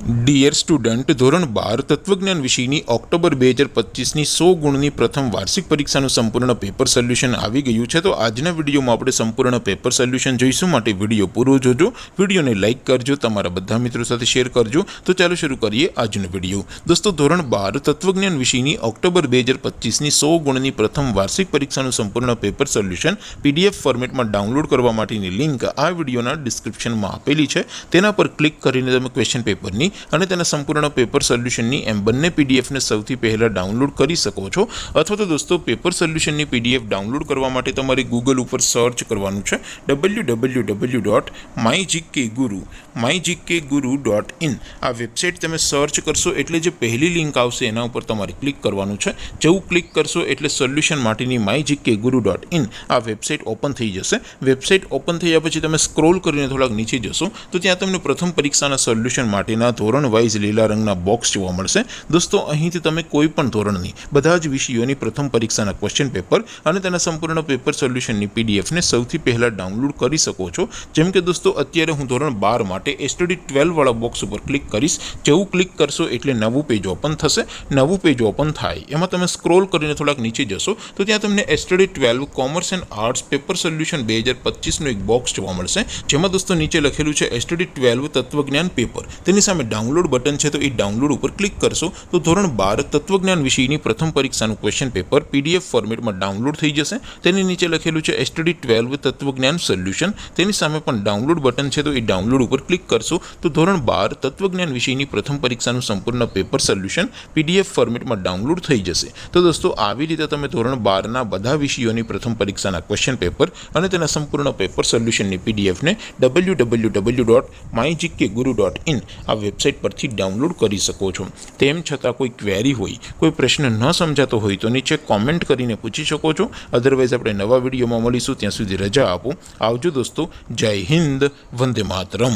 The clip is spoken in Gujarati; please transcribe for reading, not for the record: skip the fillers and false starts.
ડિયર સ્ટુડન્ટ, ધોરણ 12 તત્વજ્ઞાન વિષયની ઓક્ટોબર 2025ની 100 ગુણની પ્રથમ વાર્ષિક પરીક્ષાનું સંપૂર્ણ પેપર સોલ્યુશન આવી ગયું છે। તો આજના વિડીયોમાં આપણે સંપૂર્ણ પેપર સોલ્યુશન જોઈશું, માટે વિડીયો પૂરો જોજો, વિડીયોને લાઇક કરજો, તમારા બધા મિત્રો સાથે શેર કરજો। તો ચાલો શરૂ કરીએ આજનો વિડીયો। દોસ્તો, ધોરણ 12 તત્વજ્ઞાન વિષયની ઓક્ટોબર 2025ની 100 ગુણની પ્રથમ વાર્ષિક પરીક્ષાનું સંપૂર્ણ પેપર સોલ્યુશન પીડીએફ ફોર્મેટમાં ડાઉનલોડ કરવા માટેની લિંક આ વિડીયોના ડિસ્ક્રિપ્શનમાં આપેલી છે। તેના પર ક્લિક કરીને તમે ક્વેશ્ચન પેપરની અને તેના સંપૂર્ણ પેપર સોલ્યુશનની એમ બંને પીડીએફને સૌથી પહેલાં ડાઉનલોડ કરી શકો છો। અથવા તો દોસ્તો, પેપર સોલ્યુશનની પીડીએફ ડાઉનલોડ કરવા માટે તમારે ગૂગલ ઉપર સર્ચ કરવાનું છે www.mygkguru.in। આ વેબસાઇટ તમે સર્ચ કરશો એટલે જે પહેલી લિંક આવશે એના ઉપર તમારે ક્લિક કરવાનું છે। જેવું ક્લિક કરશો એટલે સોલ્યુશન માટેની mygkguru.in આ વેબસાઇટ ઓપન થઈ જશે। વેબસાઇટ ઓપન થયા પછી તમે સ્ક્રોલ કરીને થોડાક નીચે જશો તો ત્યાં તમને પ્રથમ પરીક્ષાના સોલ્યુશન માટેના ધોરણ વાઇઝ લીલા રંગના બોક્સ જોવા મળશે। દોસ્તો, અહીંથી તમે કોઈ પણ ધોરણની બધા જ વિષયોની પ્રથમ પરીક્ષાના ક્વેશ્ચન પેપર અને તેના સંપૂર્ણ પેપર સોલ્યુશનની પીડીએફને સૌથી પહેલાં ડાઉનલોડ કરી શકો છો। જેમ કે દોસ્તો, અત્યારે હું ધોરણ 12 માટે એસટીડી 12 વાળા બોક્સ ઉપર ક્લિક કરીશ। જેવું ક્લિક કરશો એટલે નવું પેજ ઓપન થશે। નવું પેજ ઓપન થાય એમાં તમે સ્ક્રોલ કરીને થોડાક નીચે જશો તો ત્યાં તમને STD 12 commerce and arts paper solution 2025નું એક બોક્સ જોવા મળશે। જેમાં દોસ્તો નીચે લખેલું છે એસટીડી 12 તત્વજ્ઞાન પેપર, તેની સામે ડાઉનલોડ બટન છે, તો એ ડાઉનલોડ ઉપર ક્લિક કરશો તો ધોરણ 12 તત્વજ્ઞાન વિષયની પ્રથમ પરીક્ષાનું ક્વેશ્ચન પેપર પીડીએફ ફોર્મેટમાં ડાઉનલોડ થઈ જશે। તેની નીચે લખેલું છે એસટીડી 12 તત્વજ્ઞાન સોલ્યુશન, તેની સામે પણ ડાઉનલોડ બટન છે, તો એ ડાઉનલોડ ઉપર ક્લિક કરશો તો ધોરણ 12 તત્વજ્ઞાન વિષયની પ્રથમ પરીક્ષાનું સંપૂર્ણ પેપર સોલ્યુશન પીડીએફ ફોર્મેટમાં ડાઉનલોડ થઈ જશે। તો દોસ્તો, આવી રીતે તમે ધોરણ 12ના બધા વિષયોની પ્રથમ પરીક્ષાના ક્વેશ્ચન પેપર અને તેના સંપૂર્ણ પેપર સોલ્યુશનની પીડીએફને www.mygkguru.in આ વેબસાઇટ પરથી ડાઉનલોડ કરી શકો છો। તેમ છતાં કોઈ ક્વેરી હોય, કોઈ પ્રશ્ન ન સમજાતો હોય તો નીચે કોમેન્ટ કરીને પૂછી શકો છો। અધરવાઇઝ આપણે નવા વિડીયોમાં મળીશું, ત્યાં સુધી રજા આપો। આવજો દોસ્તો, જય હિન્દ, વંદે માતરમ।